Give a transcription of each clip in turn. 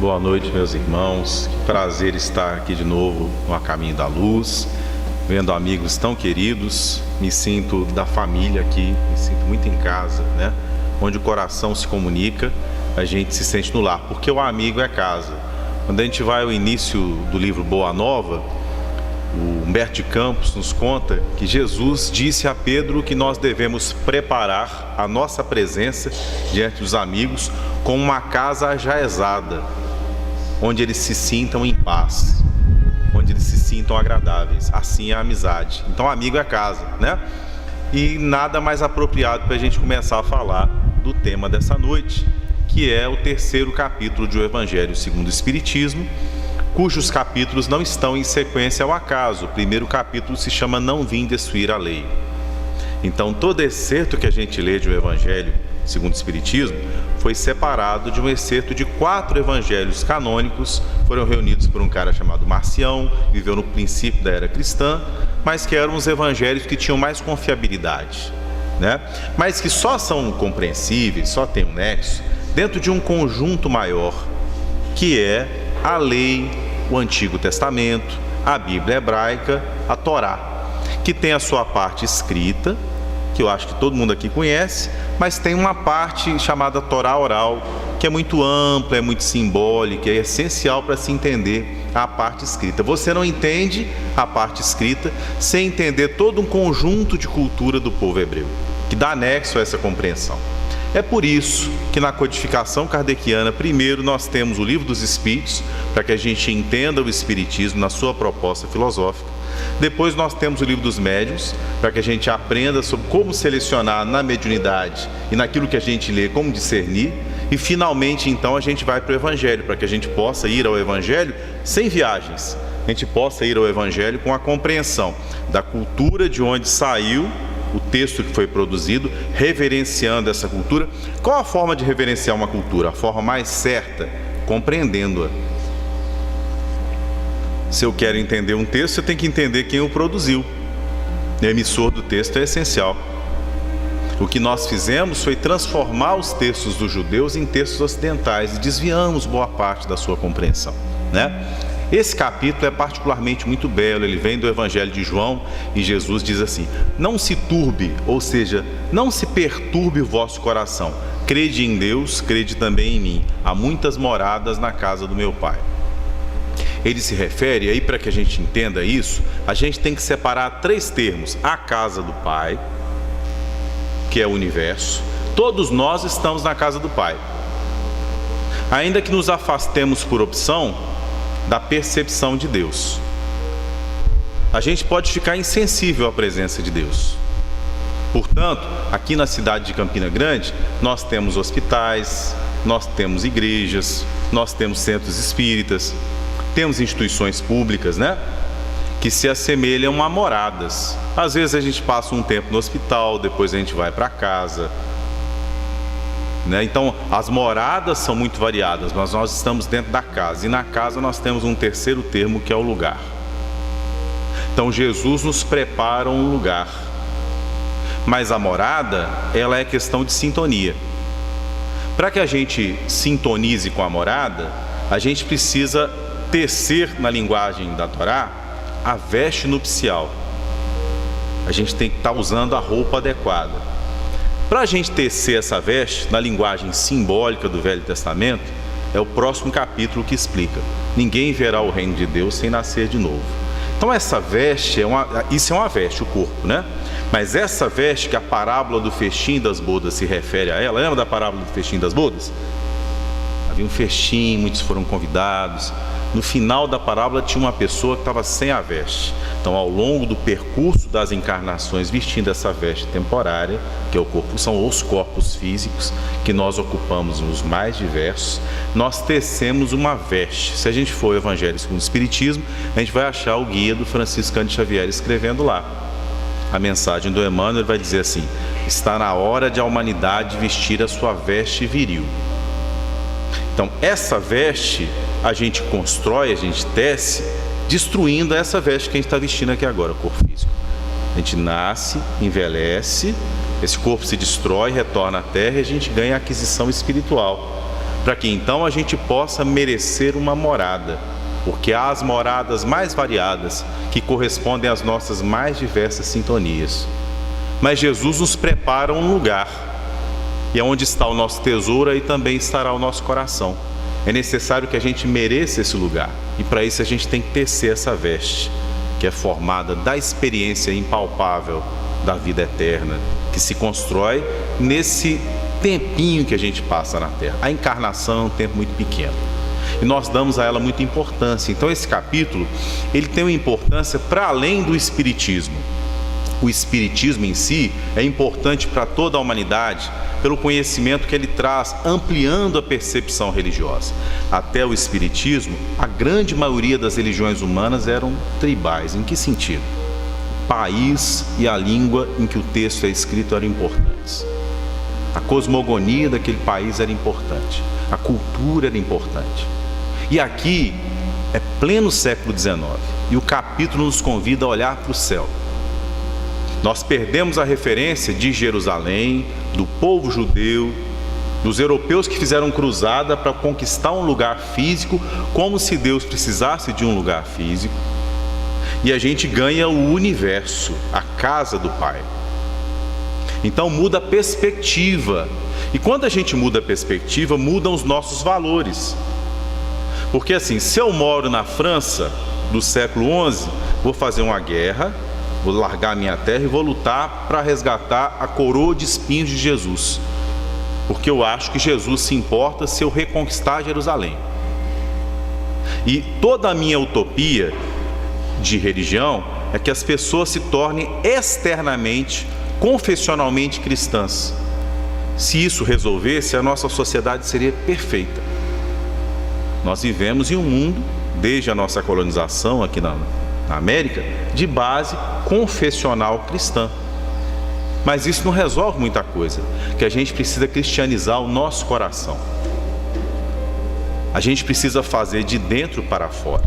Boa noite, meus irmãos. Que prazer estar aqui de novo no A Caminho da Luz, vendo amigos tão queridos. Me sinto da família aqui, me sinto muito em casa, né? Onde o coração se comunica, a gente se sente no lar, porque o amigo é casa. Quando a gente vai ao início do livro Boa Nova, o Humberto de Campos nos conta que Jesus disse a Pedro que nós devemos preparar a nossa presença diante dos amigos como uma casa ajaezada, onde eles se sintam em paz, onde eles se sintam agradáveis. Assim é a amizade. Então, amigo é casa, né? E nada mais apropriado para a gente começar a falar do tema dessa noite, que é o terceiro capítulo do Evangelho segundo o Espiritismo, cujos capítulos não estão em sequência ao acaso. O primeiro capítulo se chama Não Vim Destruir a Lei. Então, todo excerto que a gente lê de um Evangelho segundo o Espiritismo foi separado de um excerto de 4 evangelhos canônicos, foram reunidos por um cara chamado Marcião, que viveu no princípio da era cristã, mas que eram os evangelhos que tinham mais confiabilidade, né? Mas que só são compreensíveis, só tem um nexo, dentro de um conjunto maior, que é a lei, o Antigo Testamento, a Bíblia hebraica, a Torá, que tem a sua parte escrita, que eu acho que todo mundo aqui conhece, mas tem uma parte chamada Torá oral, que é muito ampla, é muito simbólica, é essencial para se entender a parte escrita. Você não entende a parte escrita sem entender todo um conjunto de cultura do povo hebreu, que dá anexo a essa compreensão. É por isso que na codificação kardeciana, primeiro nós temos o Livro dos Espíritos, para que a gente entenda o Espiritismo na sua proposta filosófica. Depois nós temos o Livro dos Médiuns, para que a gente aprenda sobre como selecionar na mediunidade e naquilo que a gente lê, como discernir. E finalmente, então, a gente vai para o Evangelho, para que a gente possa ir ao Evangelho sem viagens. A gente possa ir ao Evangelho com a compreensão da cultura de onde saiu o texto que foi produzido, reverenciando essa cultura. Qual a forma de reverenciar uma cultura? A forma mais certa, compreendendo-a. Se eu quero entender um texto, eu tenho que entender quem o produziu. O emissor do texto é essencial. O que nós fizemos foi transformar os textos dos judeus em textos ocidentais e desviamos boa parte da sua compreensão, né? Esse capítulo é particularmente muito belo. Ele vem do Evangelho de João e Jesus diz assim: não se turbe, ou seja, não se perturbe o vosso coração. Crede em Deus, crede também em mim. Há muitas moradas na casa do meu Pai. Ele se refere, aí para que a gente entenda isso, a gente tem que separar 3 termos: a casa do Pai, que é o universo. Todos nós estamos na casa do Pai, ainda que nos afastemos por opção da percepção de Deus. A gente pode ficar insensível à presença de Deus. Portanto, aqui na cidade de Campina Grande, nós temos hospitais, nós temos igrejas, nós temos centros espíritas, temos instituições públicas, né? Que se assemelham a moradas. Às vezes a gente passa um tempo no hospital, depois a gente vai para casa, né? Então, as moradas são muito variadas, mas nós estamos dentro da casa. E na casa nós temos um terceiro termo, que é o lugar. Então, Jesus nos prepara um lugar. Mas a morada, ela é questão de sintonia. Para que a gente sintonize com a morada, a gente precisa tecer, na linguagem da Torá, a veste nupcial. A gente tem que estar usando a roupa adequada. Para a gente tecer essa veste, na linguagem simbólica do Velho Testamento, é o próximo capítulo que explica: ninguém verá o reino de Deus sem nascer de novo. Então essa veste, isso é uma veste, o corpo, né? Mas essa veste, que a parábola do festim das bodas se refere a ela, lembra da parábola do festim das bodas? Havia um festim, muitos foram convidados. No final da parábola tinha uma pessoa que estava sem a veste. Então, ao longo do percurso das encarnações, vestindo essa veste temporária, que é o corpo, são os corpos físicos que nós ocupamos, os mais diversos, nós tecemos uma veste. Se a gente for ao Evangelho segundo o Espiritismo, a gente vai achar o guia do Francisco Cândido Xavier escrevendo lá. A mensagem do Emmanuel vai dizer assim: está na hora de a humanidade vestir a sua veste viril. Então, essa veste a gente constrói, a gente tece, destruindo essa veste que a gente está vestindo aqui agora, o corpo físico. A gente nasce, envelhece, esse corpo se destrói, retorna à terra e a gente ganha a aquisição espiritual. para que então a gente possa merecer uma morada, porque há as moradas mais variadas que correspondem às nossas mais diversas sintonias. Mas Jesus nos prepara um lugar, e é onde está o nosso tesouro, aí também estará o nosso coração. É necessário que a gente mereça esse lugar, e para isso a gente tem que tecer essa veste, que é formada da experiência impalpável da vida eterna, que se constrói nesse tempinho que a gente passa na Terra. A encarnação é um tempo muito pequeno, e nós damos a ela muita importância. Então esse capítulo, ele tem uma importância para além do Espiritismo. O Espiritismo em si é importante para toda a humanidade, pelo conhecimento que ele traz, ampliando a percepção religiosa. Até o Espiritismo, a grande maioria das religiões humanas eram tribais. Em que sentido? O país e a língua em que o texto é escrito eram importantes. A cosmogonia daquele país era importante. A cultura era importante. E aqui é pleno século XIX, e o capítulo nos convida a olhar para o céu. Nós perdemos a referência de Jerusalém, do povo judeu, dos europeus que fizeram cruzada para conquistar um lugar físico, como se Deus precisasse de um lugar físico. E a gente ganha o universo, a casa do Pai. Então muda a perspectiva. E quando a gente muda a perspectiva, mudam os nossos valores. Porque assim, se eu moro na França do século XI, vou fazer uma guerra, vou largar a minha terra e vou lutar para resgatar a coroa de espinhos de Jesus. Porque eu acho que Jesus se importa se eu reconquistar Jerusalém. E toda a minha utopia de religião é que as pessoas se tornem externamente, confessionalmente cristãs. Se isso resolvesse, a nossa sociedade seria perfeita. Nós vivemos em um mundo, desde a nossa colonização aqui na América, de base confessional cristã. Mas isso não resolve muita coisa, que a gente precisa cristianizar o nosso coração. A gente precisa fazer de dentro para fora.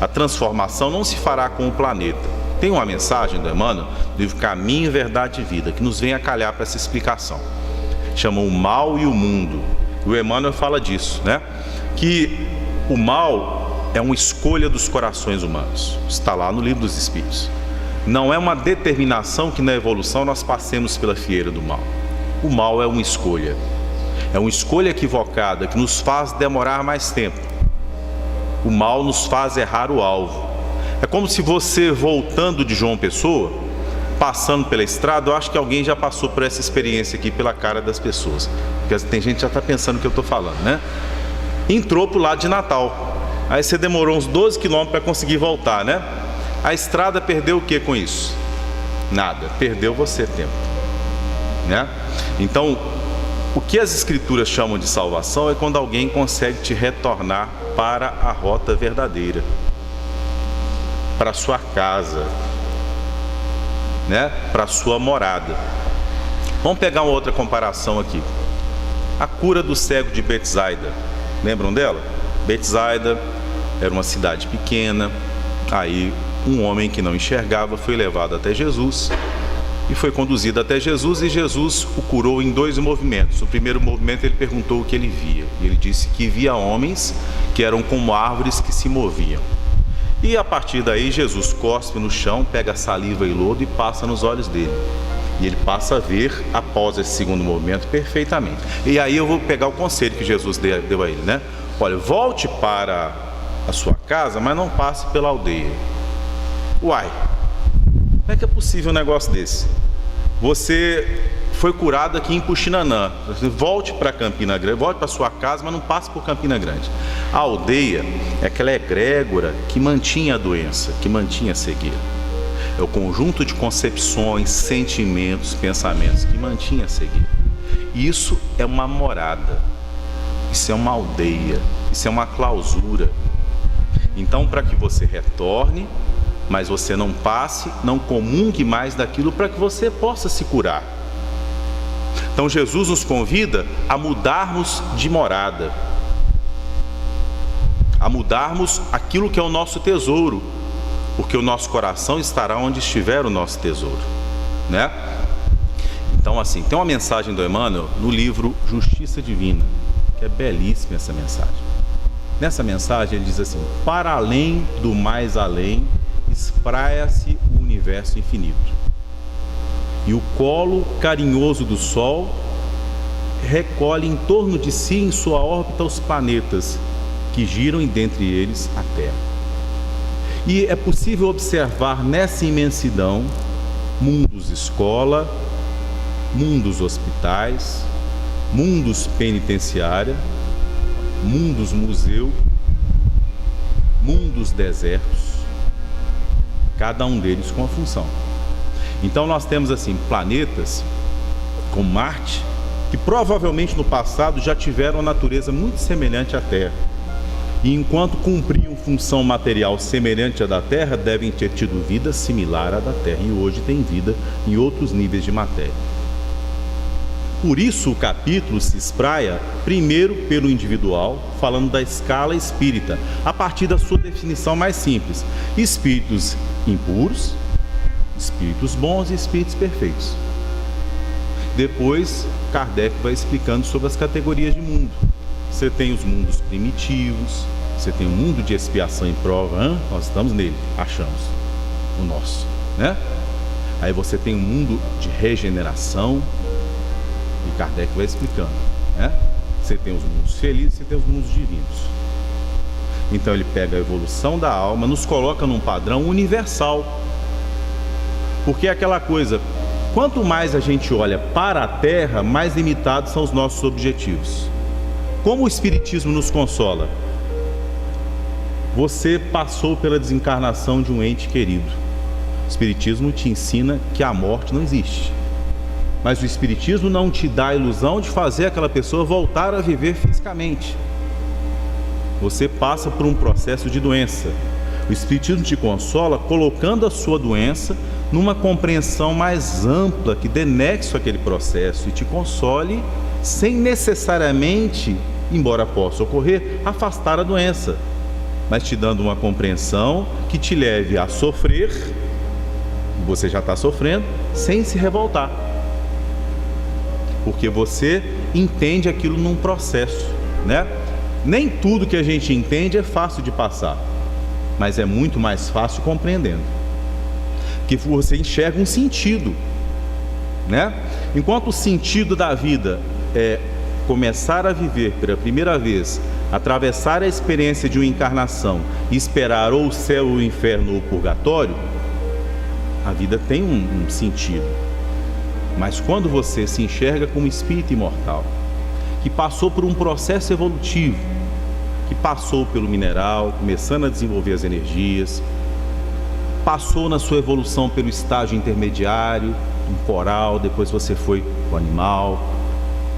A transformação não se fará com o planeta. Tem uma mensagem do Emmanuel, do livro Caminho, Verdade e Vida, que nos vem a calhar para essa explicação. Chama O Mal e o Mundo. O Emmanuel fala disso, né? Que o mal é uma escolha dos corações humanos. Está lá no Livro dos Espíritos. Não é uma determinação que na evolução nós passemos pela fieira do mal. O mal é uma escolha. É uma escolha equivocada que nos faz demorar mais tempo. O mal nos faz errar o alvo. É como se você, voltando de João Pessoa, passando pela estrada, eu acho que alguém já passou por essa experiência aqui pela cara das pessoas. Porque tem gente que já está pensando o que eu estou falando, né? Entrou para o lado de Natal. Aí você demorou uns 12 quilômetros para conseguir voltar, né? A estrada perdeu o que com isso? Nada, perdeu você tempo, né? Então, o que as escrituras chamam de salvação é quando alguém consegue te retornar para a rota verdadeira, para a sua casa, né? Para a sua morada. Vamos pegar uma outra comparação aqui. A cura do cego de Betsaida, lembram dela? Betsaida era uma cidade pequena. Aí um homem que não enxergava foi levado até Jesus e foi conduzido até Jesus, e Jesus o curou em 2 movimentos. O primeiro movimento, ele perguntou o que ele via, e ele disse que via homens que eram como árvores que se moviam. E a partir daí Jesus cospe no chão, pega saliva e lodo e passa nos olhos dele, e ele passa a ver após esse segundo movimento perfeitamente. E aí eu vou pegar o conselho que Jesus deu a ele, né? Olha, volte para a sua casa, mas não passe pela aldeia. Uai, como é que é possível um negócio desse? Você foi curado aqui em Puxinanã, volte para Campina Grande, volte para sua casa, mas não passe por Campina Grande. A aldeia é aquela egrégora que mantinha a doença, que mantinha a cegueira. É o conjunto de concepções, sentimentos, pensamentos que mantinha a cegueira. Isso é uma morada, isso é uma aldeia, isso é uma clausura. Então, para que você retorne, mas você não passe, não comungue mais daquilo, para que você possa se curar. Então Jesus nos convida a mudarmos de morada, a mudarmos aquilo que é o nosso tesouro, porque o nosso coração estará onde estiver o nosso tesouro, né? Então assim, tem uma mensagem do Emmanuel no livro Justiça Divina. que é belíssima essa mensagem. Nessa mensagem ele diz assim: para além do mais além, espraia-se o universo infinito. E o colo carinhoso do Sol recolhe em torno de si, em sua órbita, os planetas que giram e dentre eles a Terra. E é possível observar nessa imensidão mundos escola, mundos hospitais, mundos penitenciária, mundos museu, mundos desertos, cada um deles com a função. Então nós temos assim planetas como Marte, que provavelmente no passado já tiveram uma natureza muito semelhante à Terra. E enquanto cumpriam função material semelhante à da Terra, devem ter tido vida similar à da Terra. E hoje tem vida em outros níveis de matéria. Por isso o capítulo se espraia primeiro pelo individual, falando da escala espírita, a partir da sua definição mais simples: espíritos impuros, espíritos bons e espíritos perfeitos. Depois Kardec vai explicando sobre as categorias de mundo. Você tem os mundos primitivos, você tem o mundo de expiação e prova, nós estamos nele, achamos o nosso, né? Aí você tem o mundo de regeneração, e Kardec vai explicando, né? Você tem os mundos felizes, você tem os mundos divinos. Então ele pega a evolução da alma, nos coloca num padrão universal, porque é aquela coisa, quanto mais a gente olha para a Terra, mais limitados são os nossos objetivos. Como o Espiritismo nos consola? Você passou pela desencarnação de um ente querido. O Espiritismo te ensina que a morte não existe. Mas o Espiritismo não te dá a ilusão de fazer aquela pessoa voltar a viver fisicamente. Você passa por um processo de doença. O Espiritismo te consola colocando a sua doença numa compreensão mais ampla, que dê nexo àquele processo e te console sem necessariamente, embora possa ocorrer, afastar a doença, mas te dando uma compreensão que te leve a sofrer, você já está sofrendo, sem se revoltar, porque você entende aquilo num processo, né? Nem tudo que a gente entende é fácil de passar, mas é muito mais fácil compreendendo, que você enxerga um sentido, né? Enquanto o sentido da vida é começar a viver pela primeira vez, atravessar a experiência de uma encarnação e esperar ou o céu, ou o inferno, ou o purgatório, a vida tem um sentido. Mas quando você se enxerga como espírito imortal, que passou por um processo evolutivo, que passou pelo mineral, começando a desenvolver as energias, passou na sua evolução pelo estágio intermediário, um coral, depois você foi para o animal.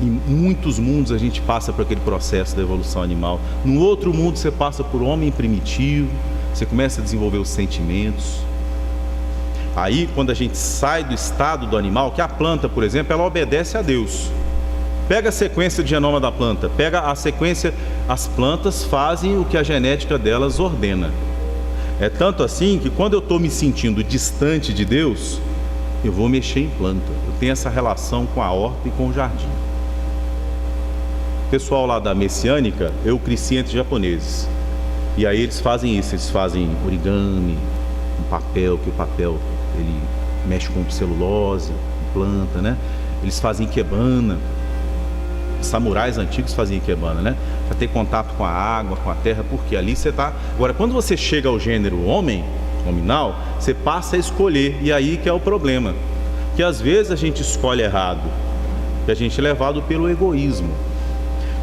Em muitos mundos a gente passa por aquele processo da evolução animal. No outro mundo você passa por homem primitivo, você começa a desenvolver os sentimentos. Aí quando a gente sai do estado do animal, que a planta, por exemplo, ela obedece a Deus. Pega a sequência de genoma da planta, pega a sequência, as plantas fazem o que a genética delas ordena. É tanto assim que quando eu estou me sentindo distante de Deus, eu vou mexer em planta. Eu tenho essa relação com a horta e com o jardim. O pessoal lá da Messiânica, eu cresci entre japoneses. E aí eles fazem isso, eles fazem origami, um papel, que o papel ele mexe com celulose, com planta, né? Eles fazem ikebana. Samurais antigos faziam ikebana, né? Para ter contato com a água, com a terra, porque ali você está... Agora, quando você chega ao gênero homem, nominal, você passa a escolher, e aí que é o problema. Que às vezes a gente escolhe errado, e a gente é levado pelo egoísmo.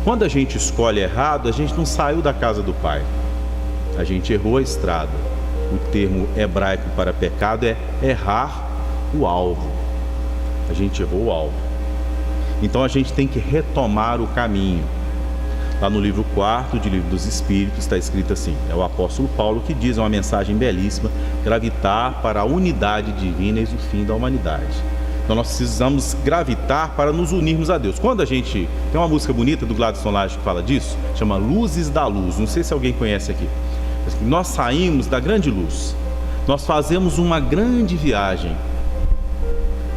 Quando a gente escolhe errado, a gente não saiu da casa do Pai. A gente errou a estrada. O termo hebraico para pecado é errar o alvo. A gente errou o alvo. Então a gente tem que retomar o caminho. Lá no livro 4 de Livro dos Espíritos está escrito assim, é o apóstolo Paulo que diz, uma mensagem belíssima: gravitar para a unidade divina eis o fim da humanidade. Então nós precisamos gravitar para nos unirmos a Deus. Quando a gente... Tem uma música bonita do Gladson Laje que fala disso, chama Luzes da Luz, não sei se alguém conhece aqui. Nós saímos da grande luz, nós fazemos uma grande viagem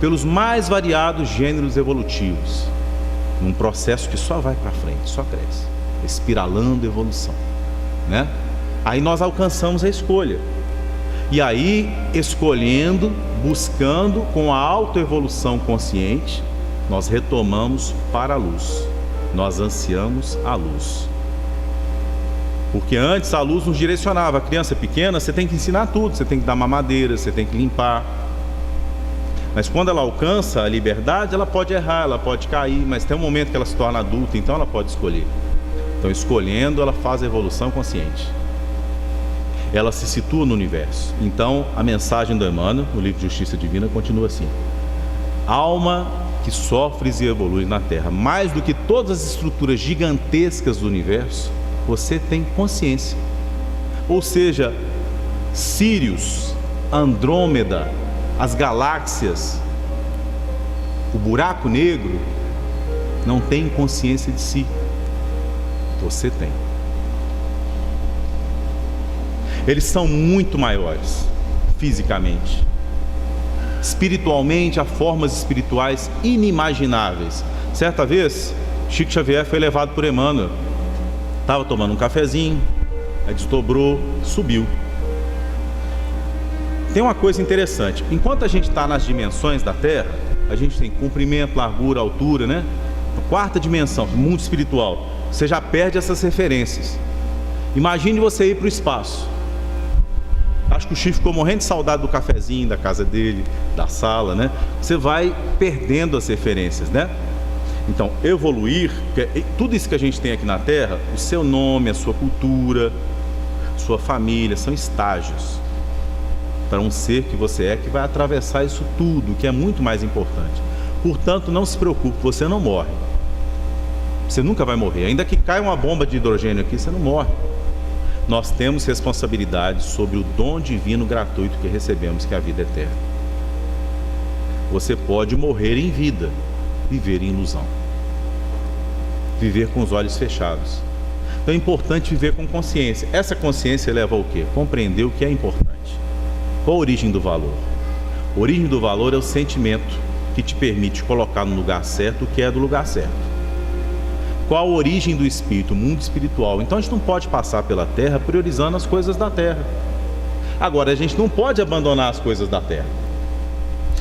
pelos mais variados gêneros evolutivos. num processo que só vai para frente, só cresce, espiralando evolução, né? Aí nós alcançamos a escolha. E aí, escolhendo, buscando, com a autoevolução consciente, nós retomamos para a luz. Nós ansiamos a luz. Porque antes a luz nos direcionava. A criança pequena, você tem que ensinar tudo. Você tem que dar mamadeira, você tem que limpar. Mas quando ela alcança a liberdade, ela pode errar, ela pode cair. Mas tem um momento que ela se torna adulta, então ela pode escolher. Então, escolhendo, ela faz a evolução consciente. Ela se situa no universo. Então, a mensagem do Emmanuel, no livro Justiça Divina, continua assim: alma que sofres e evoluis na Terra, mais do que todas as estruturas gigantescas do universo, você tem consciência. Ou seja, Sírius, Andrômeda, as galáxias, o buraco negro, não tem consciência de si. Você tem. Eles são muito maiores, fisicamente. Espiritualmente, há formas espirituais inimagináveis. Certa vez, Chico Xavier foi levado por Emmanuel. Estava tomando um cafezinho, aí desdobrou, subiu. Tem uma coisa interessante. Enquanto a gente está nas dimensões da Terra, a gente tem comprimento, largura, altura, né? A quarta dimensão, mundo espiritual. Você já perde essas referências. Imagine você ir para o espaço. Acho que o Chico ficou morrendo de saudade do cafezinho, da casa dele, da sala, né? Você vai perdendo as referências, né? Então, evoluir, tudo isso que a gente tem aqui na Terra, o seu nome, a sua cultura, sua família, são estágios para um ser que você é, que vai atravessar isso tudo, que é muito mais importante. Portanto, não se preocupe, você não morre. Você nunca vai morrer. Ainda que caia uma bomba de hidrogênio aqui, você não morre. Nós temos responsabilidade sobre o dom divino gratuito que recebemos, que é a vida eterna. Você pode morrer em vida, viver em ilusão, viver com os olhos fechados. Então é importante viver com consciência. Essa consciência leva ao quê? Compreender o que é importante. Qual a origem do valor? A origem do valor é o sentimento que te permite colocar no lugar certo o que é do lugar certo. Qual a origem do espírito? O mundo espiritual. Então a gente não pode passar pela Terra priorizando as coisas da Terra. Agora, a gente não pode abandonar as coisas da Terra.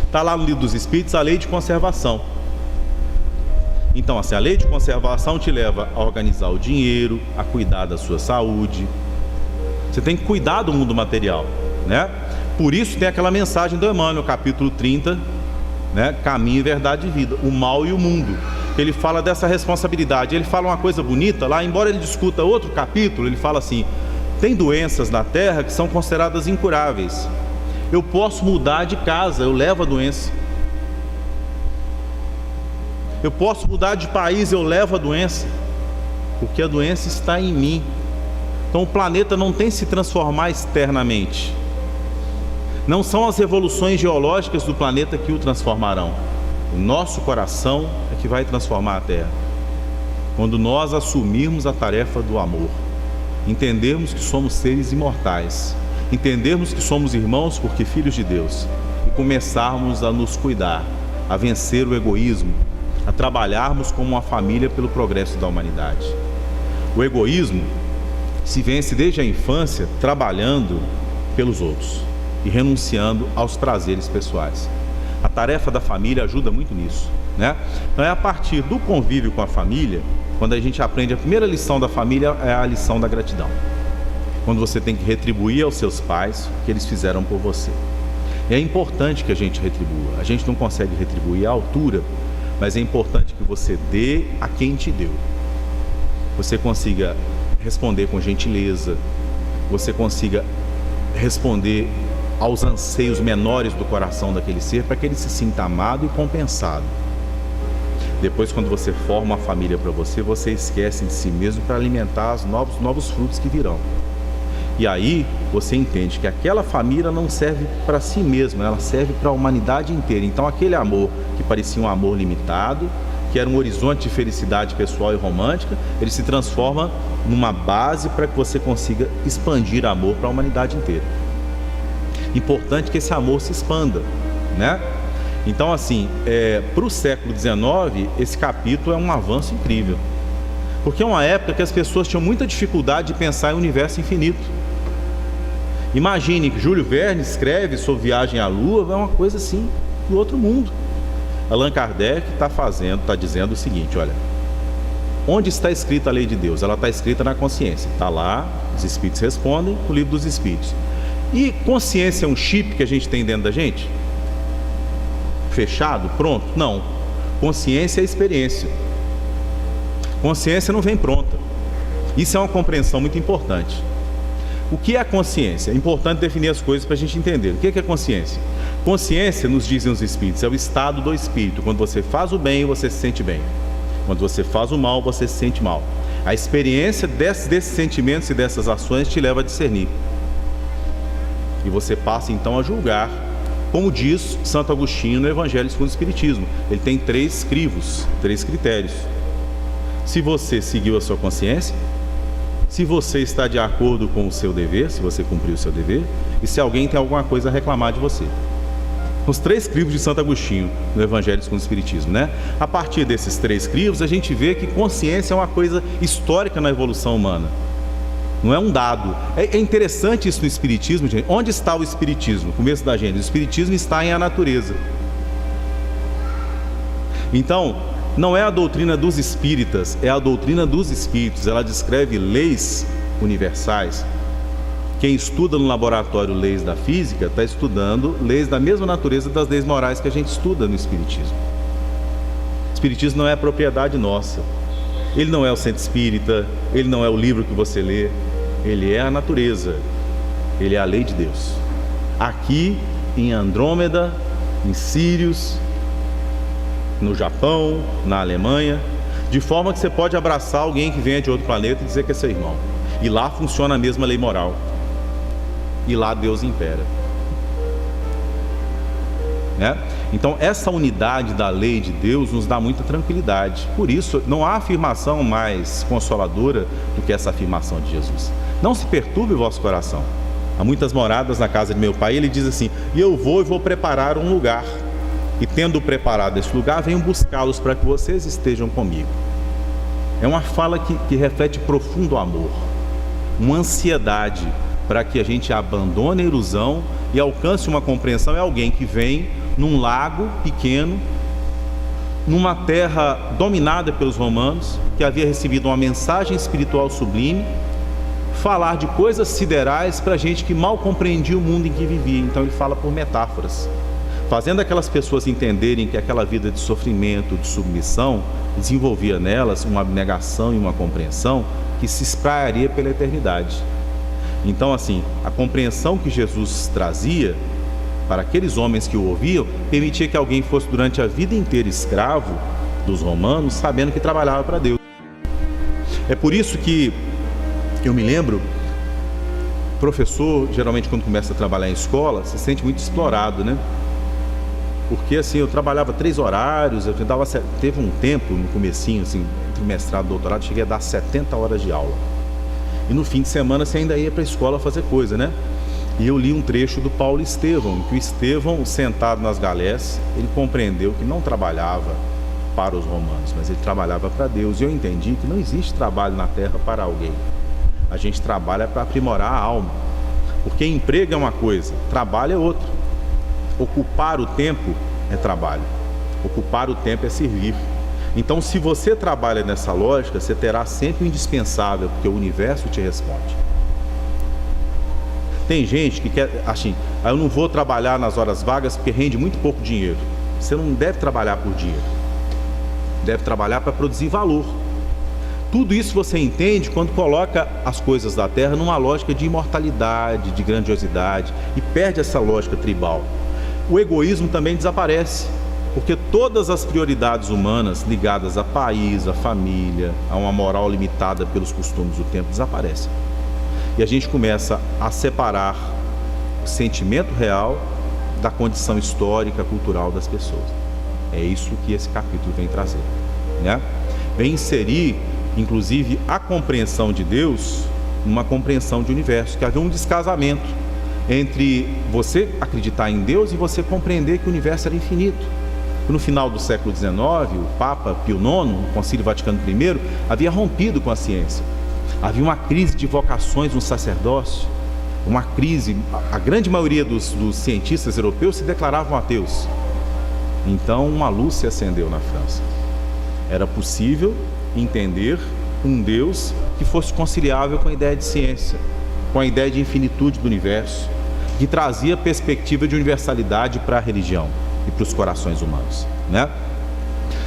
Está lá no livro dos Espíritos a lei de conservação. Então, assim, a lei de conservação te leva a organizar o dinheiro, a cuidar da sua saúde. Você tem que cuidar do mundo material, né? Por isso tem aquela mensagem do Emmanuel, capítulo 30, né? Caminho, verdade e vida, o mal e o mundo. Ele fala dessa responsabilidade. Ele fala uma coisa bonita lá, embora ele discuta outro capítulo, ele fala assim: tem doenças na Terra que são consideradas incuráveis. Eu posso mudar de casa, eu levo a doença. Eu posso mudar de país, eu levo a doença, porque a doença está em mim. Então o planeta não tem que se transformar externamente. Não são as revoluções geológicas do planeta que o transformarão. O nosso coração é que vai transformar a Terra. Quando nós assumirmos a tarefa do amor, entendermos que somos seres imortais, entendermos que somos irmãos porque filhos de Deus, e começarmos a nos cuidar, a vencer o egoísmo, a trabalharmos como uma família pelo progresso da humanidade. O egoísmo se vence desde a infância trabalhando pelos outros e renunciando aos prazeres pessoais. A tarefa da família ajuda muito nisso, né? Então é a partir do convívio com a família, quando a gente aprende, a primeira lição da família é a lição da gratidão. Quando você tem que retribuir aos seus pais o que eles fizeram por você. E é importante que a gente retribua. A gente não consegue retribuir à altura, mas é importante que você dê a quem te deu. Você consiga responder com gentileza, você consiga responder aos anseios menores do coração daquele ser, para que ele se sinta amado e compensado. Depois, quando você forma uma família para você, você esquece de si mesmo para alimentar os novos frutos que virão. E aí você entende que aquela família não serve para si mesma, ela serve para a humanidade inteira. Então aquele amor que parecia um amor limitado, que era um horizonte de felicidade pessoal e romântica, ele se transforma numa base para que você consiga expandir amor para a humanidade inteira. Importante que esse amor se expanda, né? Então, assim, para o século XIX, esse capítulo é um avanço incrível. Porque é uma época que as pessoas tinham muita dificuldade de pensar em universo infinito. Imagine que Júlio Verne escreve sobre viagem à Lua, é uma coisa assim, do outro mundo. Allan Kardec está dizendo o seguinte, olha, onde está escrita a lei de Deus? Ela está escrita na consciência. Está lá, os Espíritos respondem, o livro dos Espíritos. E consciência é um chip que a gente tem dentro da gente? Fechado? Pronto? Não. Consciência é experiência. Consciência não vem pronta. Isso é uma compreensão muito importante. O que é a consciência? É importante definir as coisas para a gente entender. O que é consciência? Consciência, nos dizem os Espíritos, é o estado do espírito. Quando você faz o bem, você se sente bem. Quando você faz o mal, você se sente mal. A experiência desses sentimentos e dessas ações te leva a discernir. E você passa então a julgar, como diz Santo Agostinho no Evangelho segundo o Espiritismo. Ele tem 3 crivos, 3 critérios. Se você seguiu a sua consciência, se você está de acordo com o seu dever, se você cumpriu o seu dever, e se alguém tem alguma coisa a reclamar de você. Os 3 crivos de Santo Agostinho no Evangelho segundo o Espiritismo, né? A partir desses 3 crivos, a gente vê que consciência é uma coisa histórica na evolução humana. Não é um dado. É interessante isso no Espiritismo, gente. Onde está o Espiritismo? No começo da Gênesis. O Espiritismo está em a natureza. Então, não é a doutrina dos espíritas, é a doutrina dos espíritos. Ela descreve leis universais. Quem estuda no laboratório leis da física está estudando leis da mesma natureza das leis morais que a gente estuda no Espiritismo. O Espiritismo não é propriedade nossa. Ele não é o centro espírita, ele não é o livro que você lê. Ele é a natureza, ele é a lei de Deus. Aqui em Andrômeda, em Sírios, no Japão, na Alemanha, de forma que você pode abraçar alguém que venha de outro planeta e dizer que é seu irmão. E lá funciona a mesma lei moral. E lá Deus impera. Né? Então essa unidade da lei de Deus nos dá muita tranquilidade. Por isso não há afirmação mais consoladora do que essa afirmação de Jesus. Não se perturbe o vosso coração. Há muitas moradas na casa de meu pai. Ele diz assim: e eu vou preparar um lugar, e tendo preparado esse lugar, venho buscá-los para que vocês estejam comigo. É uma fala que reflete profundo amor, uma ansiedade para que a gente abandone a ilusão e alcance uma compreensão. É alguém que vem num lago pequeno, numa terra dominada pelos romanos, que havia recebido uma mensagem espiritual sublime, falar de coisas siderais para gente que mal compreendia o mundo em que vivia. Então ele fala por metáforas, fazendo aquelas pessoas entenderem que aquela vida de sofrimento, de submissão, desenvolvia nelas uma abnegação e uma compreensão que se espraiaria pela eternidade. Então, assim, a compreensão que Jesus trazia para aqueles homens que o ouviam, permitia que alguém fosse durante a vida inteira escravo dos romanos, sabendo que trabalhava para Deus. É por isso que eu me lembro, professor, geralmente quando começa a trabalhar em escola, se sente muito explorado, né? Porque assim, eu trabalhava 3 horários, teve um tempo no comecinho, assim, entre mestrado e doutorado, cheguei a dar 70 horas de aula. E no fim de semana você ainda ia para a escola fazer coisa, né? E eu li um trecho do Paulo Estevão, que o Estevão, sentado nas galés, ele compreendeu que não trabalhava para os romanos, mas ele trabalhava para Deus. E eu entendi que não existe trabalho na terra para alguém. A gente trabalha para aprimorar a alma. Porque emprego é uma coisa, trabalho é outra. Ocupar o tempo é trabalho. Ocupar o tempo é servir. Então, se você trabalha nessa lógica, você terá sempre o indispensável, porque o universo te responde. Tem gente que quer, assim, eu não vou trabalhar nas horas vagas porque rende muito pouco dinheiro. Você não deve trabalhar por dinheiro. Deve trabalhar para produzir valor. Tudo isso você entende quando coloca as coisas da terra numa lógica de imortalidade, de grandiosidade, e perde essa lógica tribal. O egoísmo também desaparece, porque todas as prioridades humanas ligadas a país, a família, a uma moral limitada pelos costumes do tempo desaparecem. E a gente começa a separar o sentimento real da condição histórica, cultural das pessoas. É isso que esse capítulo vem trazer, né? Vem inserir, inclusive, a compreensão de Deus numa compreensão de universo, que havia um descasamento entre você acreditar em Deus e você compreender que o universo era infinito. No final do século XIX, o Papa Pio IX, no Concílio Vaticano I, havia rompido com a ciência. Havia uma crise de vocações no sacerdócio, uma crise. A grande maioria dos cientistas europeus se declaravam ateus. Então uma luz se acendeu na França. Era possível entender um Deus que fosse conciliável com a ideia de ciência, com a ideia de infinitude do universo, que trazia perspectiva de universalidade para a religião e para os corações humanos, né?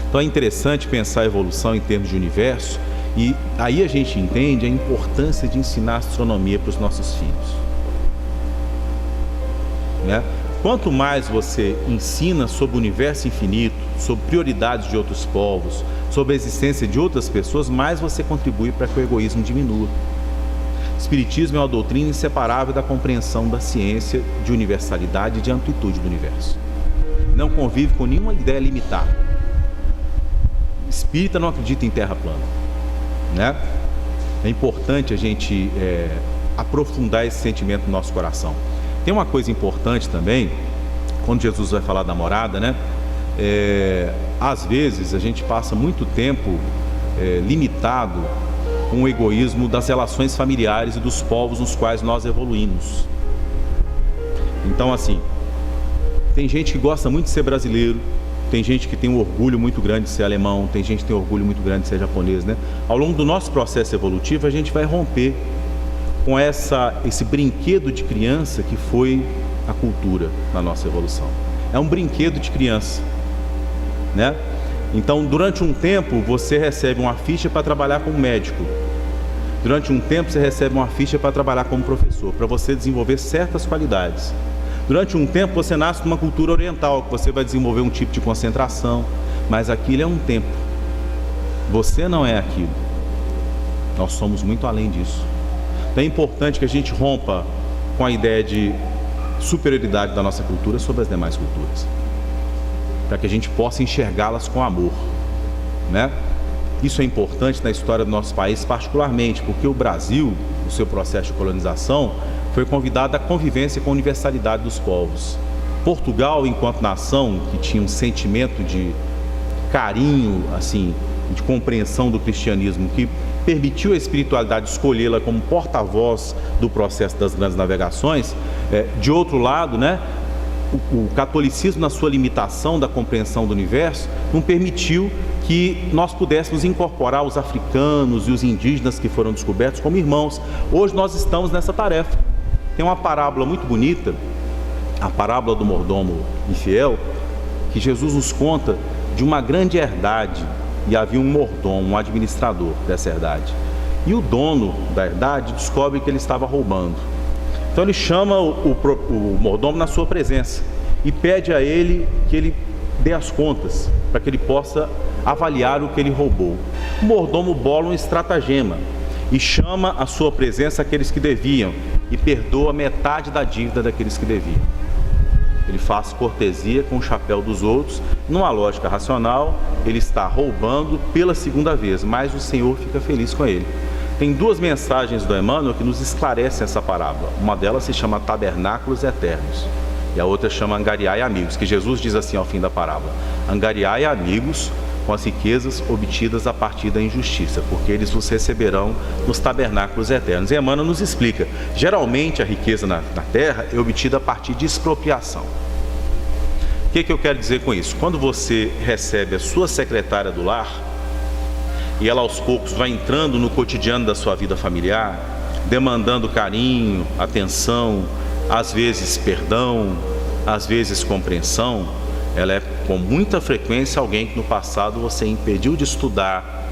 Então é interessante pensar a evolução em termos de universo, e aí a gente entende a importância de ensinar astronomia para os nossos filhos, né? Quanto mais você ensina sobre o universo infinito, sobre prioridades de outros povos, sobre a existência de outras pessoas, mais você contribui para que o egoísmo diminua. O Espiritismo é uma doutrina inseparável da compreensão da ciência, de universalidade e de amplitude do universo. Não convive com nenhuma ideia limitada. O espírita não acredita em terra plana, né? É importante a gente aprofundar esse sentimento no nosso coração. Tem uma coisa importante também, quando Jesus vai falar da morada, né? Às vezes a gente passa muito tempo limitado com o egoísmo das relações familiares e dos povos nos quais nós evoluímos. Então, assim, tem gente que gosta muito de ser brasileiro, tem gente que tem um orgulho muito grande de ser alemão, tem gente que tem um orgulho muito grande de ser japonês, né? Ao longo do nosso processo evolutivo, a gente vai romper com esse brinquedo de criança que foi a cultura na nossa evolução. É um brinquedo de criança, né? Então, durante um tempo, você recebe uma ficha para trabalhar como médico. Durante um tempo, você recebe uma ficha para trabalhar como professor, para você desenvolver certas qualidades. Durante um tempo, você nasce numa cultura oriental, que você vai desenvolver um tipo de concentração, mas aquilo é um tempo. Você não é aquilo. Nós somos muito além disso. Então é importante que a gente rompa com a ideia de superioridade da nossa cultura sobre as demais culturas, para que a gente possa enxergá-las com amor, né? Isso é importante na história do nosso país, particularmente porque o Brasil, no seu processo de colonização, foi convidado à convivência com a universalidade dos povos. Portugal, enquanto nação que tinha um sentimento de carinho, assim, de compreensão do cristianismo, que permitiu a espiritualidade escolhê-la como porta-voz do processo das grandes navegações, de outro lado, né, o catolicismo, na sua limitação da compreensão do universo, não permitiu que nós pudéssemos incorporar os africanos e os indígenas que foram descobertos como irmãos. Hoje nós estamos nessa tarefa. Tem uma parábola muito bonita, a parábola do mordomo infiel, que Jesus nos conta de uma grande herdade, e havia um mordomo, um administrador dessa herdade. E o dono da herdade descobre que ele estava roubando. Então ele chama o mordomo na sua presença e pede a ele que ele dê as contas, para que ele possa avaliar o que ele roubou. O mordomo bola um estratagema e chama à sua presença aqueles que deviam e perdoa metade da dívida daqueles que deviam. Ele faz cortesia com o chapéu dos outros. Numa lógica racional, ele está roubando pela segunda vez, mas o Senhor fica feliz com ele. Tem duas mensagens do Emmanuel que nos esclarecem essa parábola. Uma delas se chama Tabernáculos Eternos e a outra chama Angariai Amigos, que Jesus diz assim ao fim da parábola: angariai amigos com as riquezas obtidas a partir da injustiça, porque eles vos receberão nos tabernáculos eternos. E Emmanuel nos explica, geralmente a riqueza na terra é obtida a partir de expropriação. O que eu quero dizer com isso? Quando você recebe a sua secretária do lar, e ela aos poucos vai entrando no cotidiano da sua vida familiar, demandando carinho, atenção, às vezes perdão, às vezes compreensão, ela é com muita frequência alguém que no passado você impediu de estudar,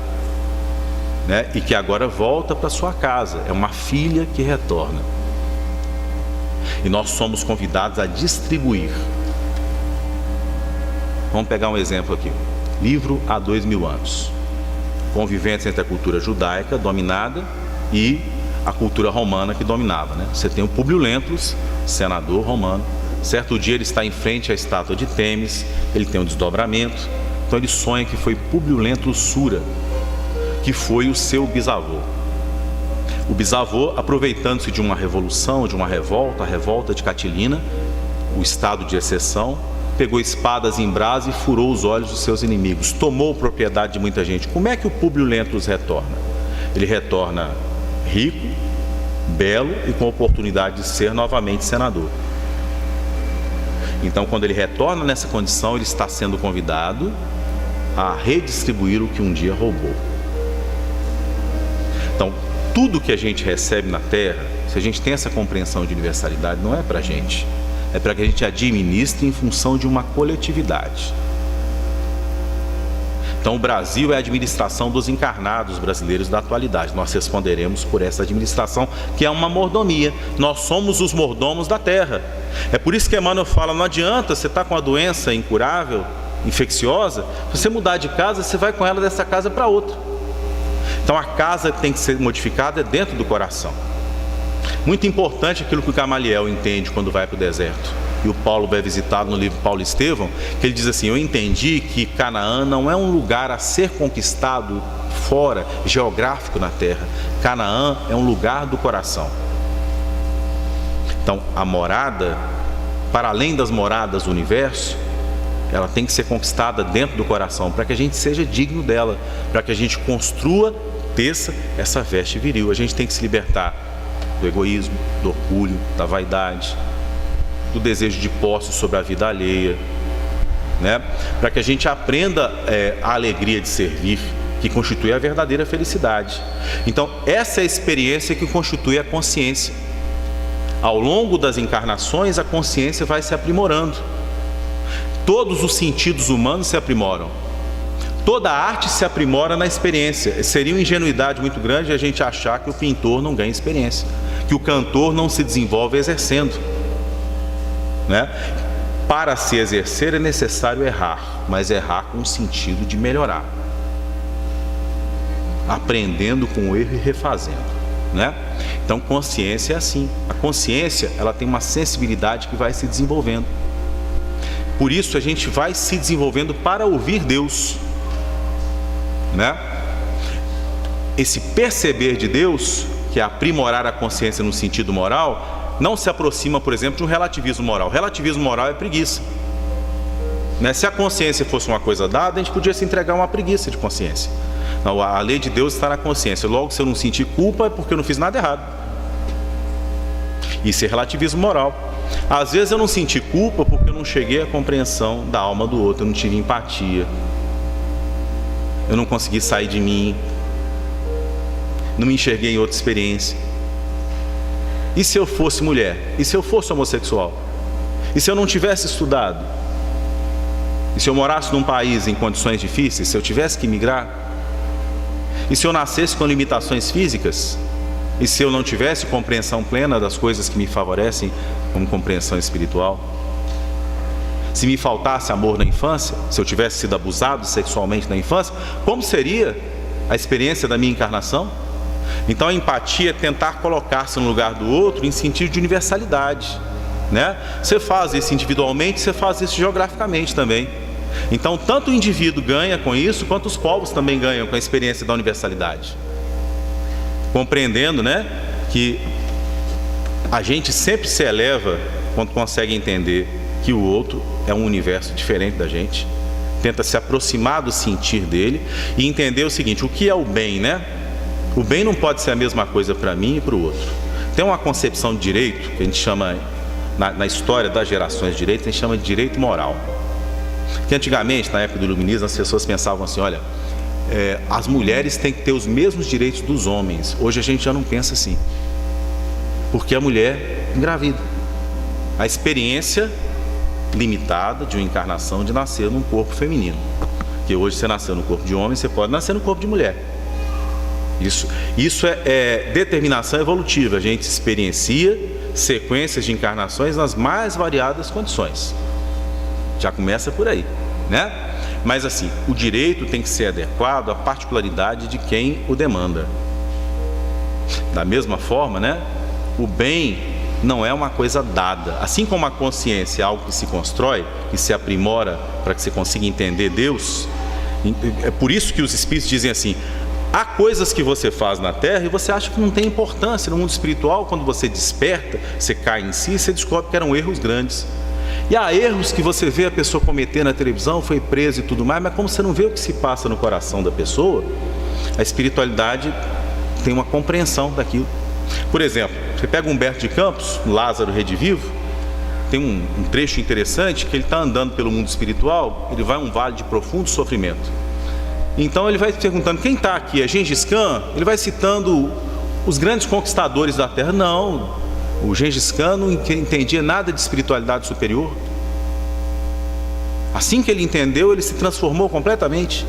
né? E que agora volta para sua casa. É uma filha que retorna. E nós somos convidados a distribuir. Vamos pegar um exemplo aqui. Livro há 2000 anos. Convivência entre a cultura judaica dominada e a cultura romana que dominava, né? Você tem o Públio Lentulus, senador romano. Certo dia ele está em frente à estátua de Têmis, ele tem um desdobramento, então ele sonha que foi Públio Lentulus Sura, que foi o seu bisavô. O bisavô, aproveitando-se de uma revolução, de uma revolta, a revolta de Catilina, o estado de exceção, pegou espadas em brasa e furou os olhos dos seus inimigos, tomou propriedade de muita gente. Como é que o Públio Lentulus retorna? Ele retorna rico, belo e com oportunidade de ser novamente senador. Então, quando ele retorna nessa condição, ele está sendo convidado a redistribuir o que um dia roubou. Então, tudo que a gente recebe na Terra, se a gente tem essa compreensão de universalidade, não é para a gente, é para que a gente administre em função de uma coletividade. Então, o Brasil é a administração dos encarnados brasileiros da atualidade. Nós responderemos por essa administração, que é uma mordomia. Nós somos os mordomos da terra. É por isso que Emmanuel fala, não adianta você estar com uma doença incurável, infecciosa, se você mudar de casa, você vai com ela dessa casa para outra. Então, a casa que tem que ser modificada é dentro do coração. Muito importante aquilo que o Gamaliel entende quando vai para o deserto. E o Paulo vai visitar no livro Paulo Estevão, que ele diz assim, eu entendi que Canaã não é um lugar a ser conquistado fora, geográfico na terra. Canaã é um lugar do coração. Então, a morada, para além das moradas do universo, ela tem que ser conquistada dentro do coração, para que a gente seja digno dela, para que a gente construa, teça essa veste viril. A gente tem que se libertar do egoísmo, do orgulho, da vaidade, do desejo de posse sobre a vida alheia, né? Para que a gente aprenda a alegria de servir, que constitui a verdadeira felicidade. Então, essa é a experiência que constitui a consciência. Ao longo das encarnações, a consciência vai se aprimorando. Todos os sentidos humanos se aprimoram. Toda a arte se aprimora na experiência. Seria uma ingenuidade muito grande a gente achar que o pintor não ganha experiência, que o cantor não se desenvolve exercendo, né? Para se exercer é necessário errar, mas errar com o sentido de melhorar, aprendendo com o erro e refazendo, né? Então, consciência é assim. A consciência, ela tem uma sensibilidade que vai se desenvolvendo. Por isso a gente vai se desenvolvendo para ouvir Deus, né? Esse perceber de Deus, que é aprimorar a consciência no sentido moral, não se aproxima, por exemplo, de um relativismo moral. Relativismo moral é preguiça, né? Se a consciência fosse uma coisa dada, a gente podia se entregar a uma preguiça de consciência. Não, a lei de Deus está na consciência. Logo, se eu não sentir culpa, é porque eu não fiz nada errado. Isso é relativismo moral. Às vezes eu não senti culpa porque eu não cheguei à compreensão da alma do outro, eu não tive empatia, eu não consegui sair de mim, não me enxerguei em outra experiência. E se eu fosse mulher? E se eu fosse homossexual? E se eu não tivesse estudado? E se eu morasse num país em condições difíceis? Se eu tivesse que migrar? E se eu nascesse com limitações físicas? E se eu não tivesse compreensão plena das coisas que me favorecem, como compreensão espiritual? Se me faltasse amor na infância, se eu tivesse sido abusado sexualmente na infância, como seria a experiência da minha encarnação? Então, a empatia é tentar colocar-se no lugar do outro em sentido de universalidade, né? Você faz isso individualmente, você faz isso geograficamente também. Então, tanto o indivíduo ganha com isso, quanto os povos também ganham com a experiência da universalidade. Compreendendo, né, que a gente sempre se eleva quando consegue entender que o outro é um universo diferente da gente, tenta se aproximar do sentir dele e entender o seguinte, o que é o bem, né? O bem não pode ser a mesma coisa para mim e para o outro. Tem uma concepção de direito que a gente chama, na história das gerações de direito, a gente chama de direito moral. Que antigamente, na época do iluminismo, as pessoas pensavam assim, olha, as mulheres têm que ter os mesmos direitos dos homens. Hoje a gente já não pensa assim, porque a mulher engravida. A experiência limitada de uma encarnação de nascer num corpo feminino, que hoje você nasceu no corpo de homem, você pode nascer no corpo de mulher. Isso é determinação evolutiva. A gente experiencia sequências de encarnações nas mais variadas condições. Já começa por aí, né? Mas assim, o direito tem que ser adequado à particularidade de quem o demanda. Da mesma forma, né? O bem não é uma coisa dada. Assim como a consciência é algo que se constrói, que se aprimora para que você consiga entender Deus. É por isso que os espíritos dizem assim, Há coisas que você faz na terra e você acha que não tem importância. No mundo espiritual, quando você desperta, você cai em si, você descobre que eram erros grandes. E há erros que você vê a pessoa cometer na televisão, foi preso e tudo mais, mas como você não vê o que se passa no coração da pessoa, a espiritualidade tem uma compreensão daquilo. Por exemplo, você pega Humberto de Campos, Lázaro Redivivo, tem um trecho interessante que ele está andando pelo mundo espiritual, ele vai a um vale de profundo sofrimento. Então ele vai perguntando, quem está aqui? É Gengis Khan? Ele vai citando os grandes conquistadores da terra. Não, o Gengis Khan não entendia nada de espiritualidade superior. Assim que ele entendeu, ele se transformou completamente.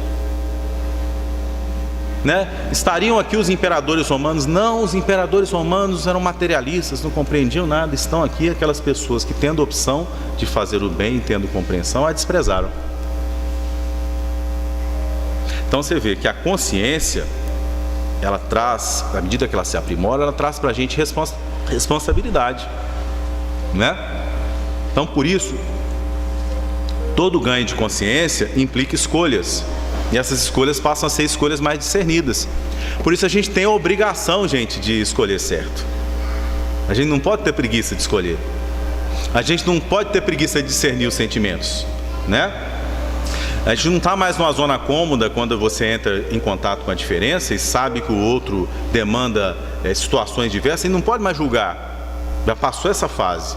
Estariam aqui os imperadores romanos? Não, os imperadores romanos eram materialistas, não compreendiam nada. Estão aqui aquelas pessoas que, tendo opção de fazer o bem e tendo compreensão, a desprezaram. Então você vê que a consciência, ela traz, à medida que ela se aprimora, ela traz para a gente responsabilidade, Então por isso, todo ganho de consciência implica escolhas, e essas escolhas passam a ser escolhas mais discernidas. Por isso a gente tem a obrigação, gente, de escolher certo. A gente não pode ter preguiça de escolher. A gente não pode ter preguiça de discernir os sentimentos, A gente não está mais numa zona cômoda quando você entra em contato com a diferença e sabe que o outro demanda situações diversas e não pode mais julgar. Já passou essa fase.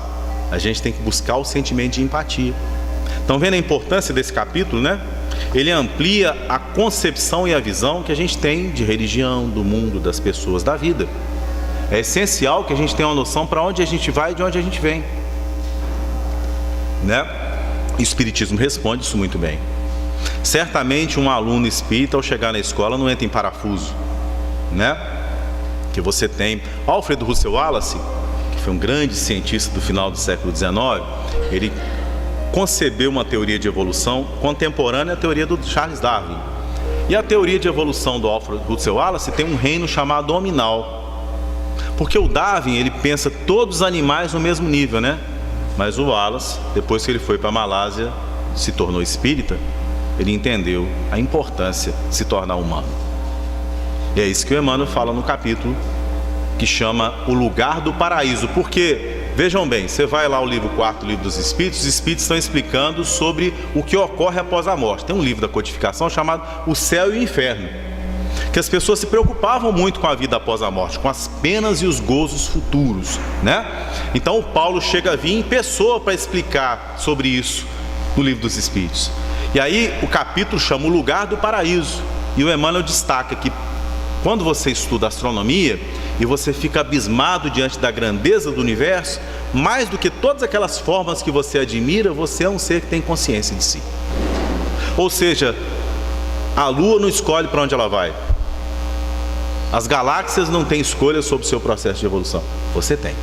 A gente tem que buscar o sentimento de empatia. Estão vendo a importância desse capítulo, Ele amplia a concepção e a visão que a gente tem de religião, do mundo, das pessoas, da vida. É essencial que a gente tenha uma noção para onde a gente vai e de onde a gente vem, E o Espiritismo responde isso muito bem. Certamente um aluno espírita, ao chegar na escola, não entra em parafuso, Que você tem Alfred Russel Wallace, que foi um grande cientista do final do século XIX, ele concebeu uma teoria de evolução contemporânea à teoria do Charles Darwin. E a teoria de evolução do Alfred Russel Wallace tem um reino chamado hominal. Porque o Darwin, ele pensa todos os animais no mesmo nível, Mas o Wallace, depois que ele foi para a Malásia, se tornou espírita, ele entendeu a importância de se tornar humano. E é isso que o Emmanuel fala no capítulo que chama O Lugar do Paraíso. Porque, vejam bem, você vai lá ao livro 4, livro dos Espíritos, os Espíritos estão explicando sobre o que ocorre após a morte. Tem um livro da codificação chamado O Céu e o Inferno, que as pessoas se preocupavam muito com a vida após a morte, com as penas e os gozos futuros, Então o Paulo chega a vir em pessoa para explicar sobre isso no livro dos Espíritos. E aí o capítulo chama O Lugar do Paraíso. E o Emmanuel destaca que quando você estuda astronomia e você fica abismado diante da grandeza do universo, mais do que todas aquelas formas que você admira, você é um ser que tem consciência de si. Ou seja, a Lua não escolhe para onde ela vai. As galáxias não têm escolha sobre o seu processo de evolução. Você tem.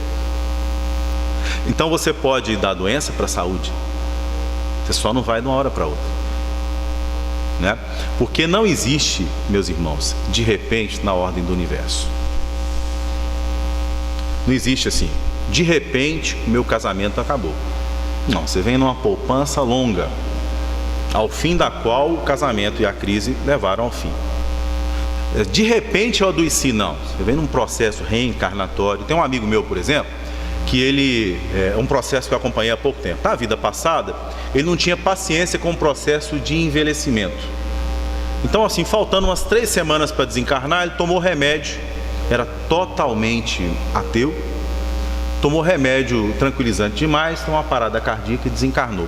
Então você pode ir da doença para a saúde. Você só não vai de uma hora para outra. Porque não existe, meus irmãos, de repente na ordem do universo. Não existe assim, de repente o meu casamento acabou. Não, você vem numa poupança longa, ao fim da qual o casamento e a crise levaram ao fim. De repente eu adoeci, não. Você vem num processo reencarnatório. Tem um amigo meu, por exemplo, que ele, é um processo que eu acompanhei há pouco tempo. Na vida passada, ele não tinha paciência com o processo de envelhecimento. Então assim, faltando umas 3 semanas para desencarnar, ele tomou remédio, era totalmente ateu, tomou remédio tranquilizante demais, tomou uma parada cardíaca e desencarnou.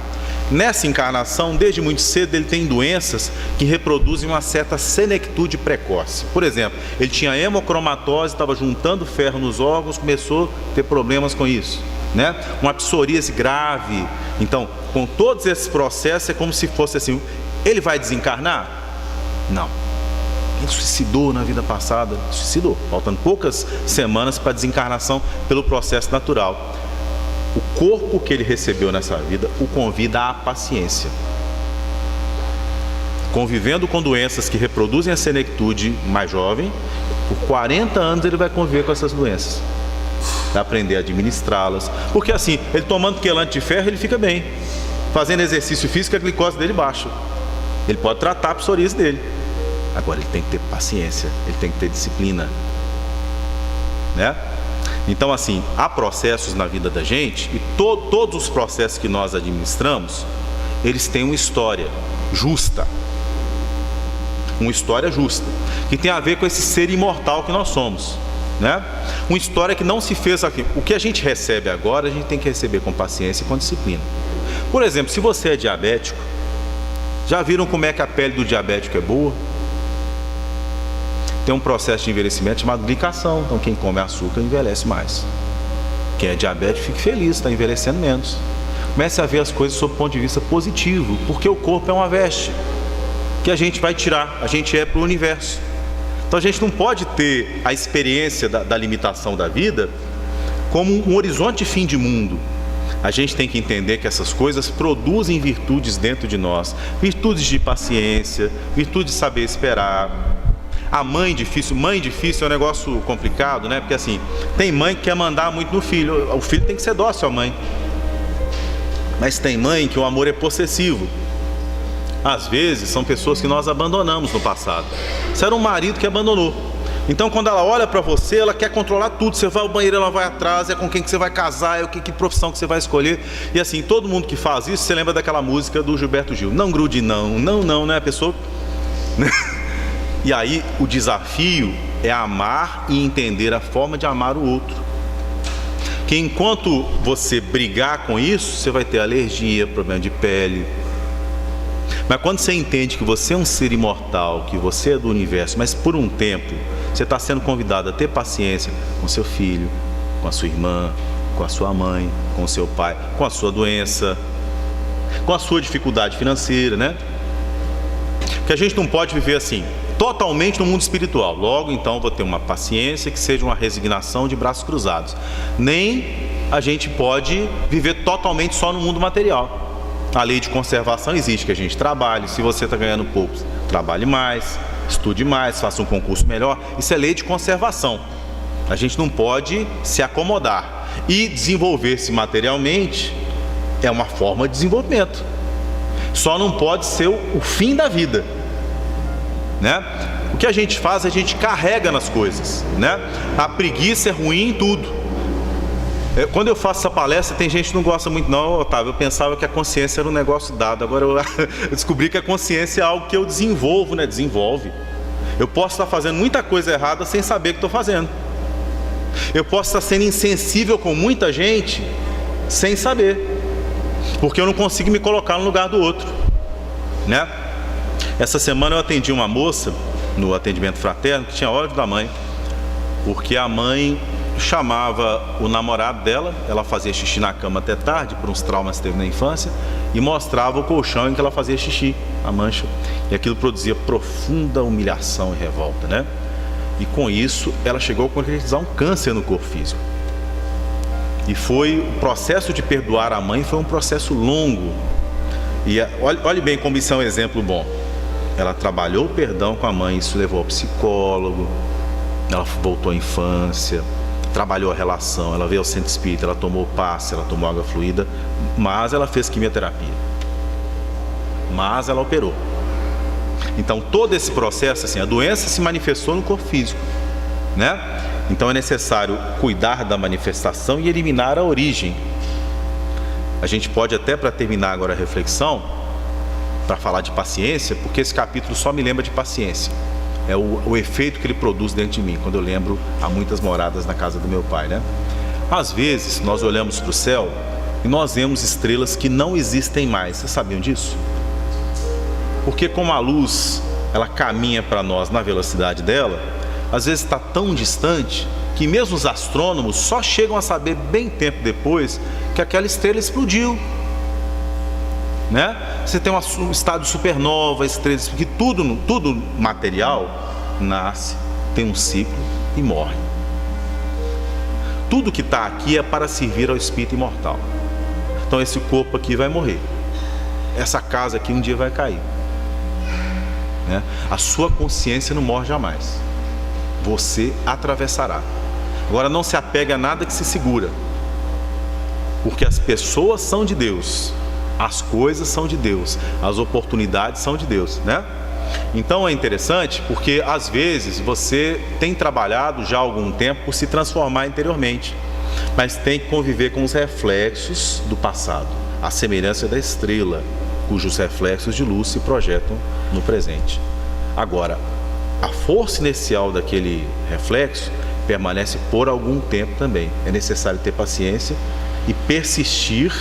Nessa encarnação, desde muito cedo, ele tem doenças que reproduzem uma certa senectude precoce. Por exemplo, ele tinha hemocromatose, estava juntando ferro nos órgãos, começou a ter problemas com isso, Uma psoríase grave. Então, com todos esses processos, é como se fosse assim, ele vai desencarnar? Não. Ele suicidou na vida passada, suicidou, faltando poucas semanas para a desencarnação pelo processo natural. O corpo que ele recebeu nessa vida o convida à paciência. Convivendo com doenças que reproduzem a senectude mais jovem, por 40 anos ele vai conviver com essas doenças. Vai aprender a administrá-las. Porque assim, ele tomando quelante de ferro, ele fica bem. Fazendo exercício físico, a glicose dele baixa. Ele pode tratar a psoríase dele. Agora ele tem que ter paciência, ele tem que ter disciplina, né? Então, assim, há processos na vida da gente, e todos os processos que nós administramos, eles têm uma história justa. Uma história justa, que tem a ver com esse ser imortal que nós somos, né? Uma história que não se fez aqui. O que a gente recebe agora, a gente tem que receber com paciência e com disciplina. Por exemplo, se você é diabético, já viram como é que a pele do diabético é boa? Tem um processo de envelhecimento chamado glicação. Então quem come açúcar envelhece mais. Quem é diabético fique feliz, está envelhecendo menos. Comece a ver as coisas sob o ponto de vista positivo, porque o corpo é uma veste que a gente vai tirar, a gente é para o universo. Então a gente não pode ter a experiência da limitação da vida como um horizonte de fim de mundo. A gente tem que entender que essas coisas produzem virtudes dentro de nós, virtudes de paciência, virtude de saber esperar. A mãe difícil é um negócio complicado, né? Porque assim, tem mãe que quer mandar muito no filho, o filho tem que ser dócil à mãe. Mas tem mãe que o amor é possessivo. Às vezes são pessoas que nós abandonamos no passado. Isso era um marido que abandonou. Então quando ela olha para você, ela quer controlar tudo. Você vai ao banheiro, ela vai atrás, é com quem que você vai casar, é que profissão que você vai escolher. E assim, todo mundo que faz isso, você lembra daquela música do Gilberto Gil: não grude não, né? A pessoa... E aí o desafio é amar e entender a forma de amar o outro. Que enquanto você brigar com isso, você vai ter alergia, problema de pele. Mas quando você entende que você é um ser imortal, que você é do universo, mas por um tempo você está sendo convidado a ter paciência com seu filho, com a sua irmã, com a sua mãe, com o seu pai, com a sua doença, com a sua dificuldade financeira, né? Porque a gente não pode viver assim, totalmente no mundo espiritual. Logo, então, vou ter uma paciência que seja uma resignação de braços cruzados. Nem a gente pode viver totalmente só no mundo material. A lei de conservação existe, que a gente trabalhe. Se você está ganhando pouco, trabalhe mais, estude mais, faça um concurso melhor. Isso é lei de conservação. A gente não pode se acomodar. E desenvolver-se materialmente é uma forma de desenvolvimento. Só não pode ser o fim da vida, né? O que a gente faz, a gente carrega nas coisas, né? A preguiça é ruim em tudo. Quando eu faço essa palestra, tem gente que não gosta muito. Não, Otávio, eu pensava que a consciência era um negócio dado. Agora eu descobri que a consciência é algo que eu desenvolvo, né? Desenvolve. Eu posso estar fazendo muita coisa errada sem saber que estou fazendo. Eu posso estar sendo insensível com muita gente sem saber, porque eu não consigo me colocar no lugar do outro, né? Essa semana eu atendi uma moça no atendimento fraterno que tinha ódio da mãe, porque a mãe chamava o namorado dela, ela fazia xixi na cama até tarde, por uns traumas que teve na infância, e mostrava o colchão em que ela fazia xixi, a mancha, e aquilo produzia profunda humilhação e revolta, né? E com isso ela chegou a concretizar um câncer no corpo físico. E o processo de perdoar a mãe foi um processo longo. E olhe bem como isso é um exemplo bom. Ela trabalhou o perdão com a mãe, isso levou ao psicólogo, ela voltou à infância, trabalhou a relação, ela veio ao centro espírita, ela tomou passe, ela tomou água fluida, mas ela fez quimioterapia, mas ela operou. Então todo esse processo, assim, a doença se manifestou no corpo físico, né? Então é necessário cuidar da manifestação e eliminar a origem. A gente pode até, para terminar agora a reflexão, para falar de paciência, porque esse capítulo só me lembra de paciência. É o efeito que ele produz dentro de mim, quando eu lembro há muitas moradas na casa do meu pai, né? Às vezes nós olhamos para o céu e nós vemos estrelas que não existem mais. Vocês sabiam disso? Porque como a luz, ela caminha para nós na velocidade dela, às vezes está tão distante que mesmo os astrônomos só chegam a saber bem tempo depois que aquela estrela explodiu, né? Você tem um estado de supernova, estrelas, porque tudo material nasce, tem um ciclo e morre. Tudo que está aqui é para servir ao espírito imortal. Então esse corpo aqui vai morrer, essa casa aqui um dia vai cair, né? A sua consciência não morre jamais. Você atravessará. Agora não se apegue a nada que se segura, porque as pessoas são de Deus, as coisas são de Deus, as oportunidades são de Deus, né? Então é interessante porque às vezes você tem trabalhado já há algum tempo por se transformar interiormente, mas tem que conviver com os reflexos do passado, a semelhança da estrela, cujos reflexos de luz se projetam no presente. Agora, a força inicial daquele reflexo permanece por algum tempo também. É necessário ter paciência e persistir,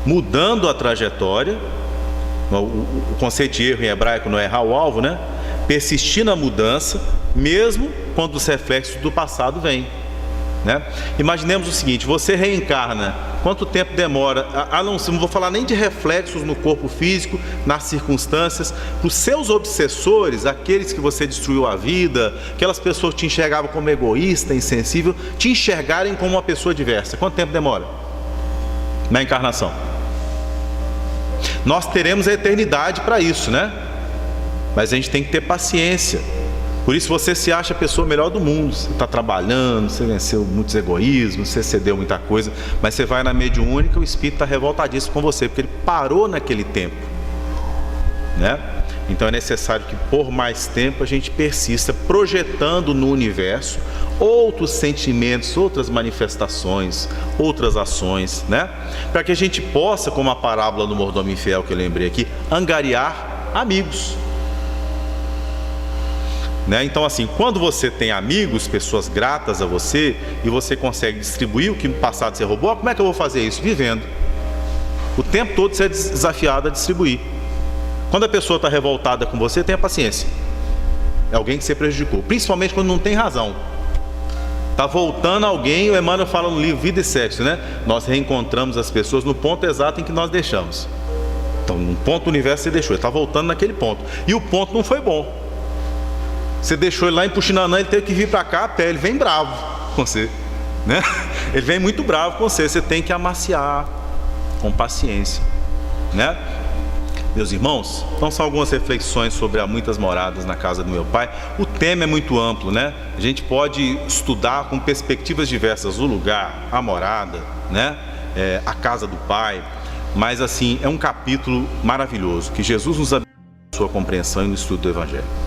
mudando a trajetória. O conceito de erro em hebraico não é errar o alvo, né? Persistir na mudança, mesmo quando os reflexos do passado vêm, né? Imaginemos o seguinte: você reencarna, quanto tempo demora? Não vou falar nem de reflexos no corpo físico, nas circunstâncias. Para os seus obsessores, aqueles que você destruiu a vida, aquelas pessoas que te enxergavam como egoísta, insensível, te enxergarem como uma pessoa diversa, quanto tempo demora na encarnação? Nós teremos a eternidade para isso, né? Mas a gente tem que ter paciência. Por isso você se acha a pessoa melhor do mundo. Você está trabalhando, você venceu muitos egoísmos, você cedeu muita coisa, mas você vai na mediúnica, o espírito está revoltadíssimo com você, porque ele parou naquele tempo, né? Então é necessário que por mais tempo a gente persista projetando no universo outros sentimentos, outras manifestações, outras ações, né? Para que a gente possa, como a parábola do mordomo infiel que eu lembrei aqui, angariar amigos, né? Então assim, quando você tem amigos, pessoas gratas a você, e você consegue distribuir o que no passado você roubou, como é que eu vou fazer isso? Vivendo. O tempo todo você é desafiado a distribuir. Quando a pessoa está revoltada com você, tenha paciência. É alguém que você prejudicou, principalmente quando não tem razão. Está voltando alguém, o Emmanuel fala no livro Vida e Sexo, né? Nós reencontramos as pessoas no ponto exato em que nós deixamos. Então, no ponto do universo você deixou, ele está voltando naquele ponto. E o ponto não foi bom. Você deixou ele lá em Puxinanã, ele teve que vir para cá a pé, ele vem bravo com você, né? Ele vem muito bravo com você, você tem que amaciar com paciência, né? Meus irmãos, então são algumas reflexões sobre Há Muitas Moradas na Casa do Meu Pai. O tema é muito amplo, né? A gente pode estudar com perspectivas diversas o lugar, a morada, né? A casa do Pai. Mas assim, é um capítulo maravilhoso, que Jesus nos abençoe na sua compreensão e no estudo do Evangelho.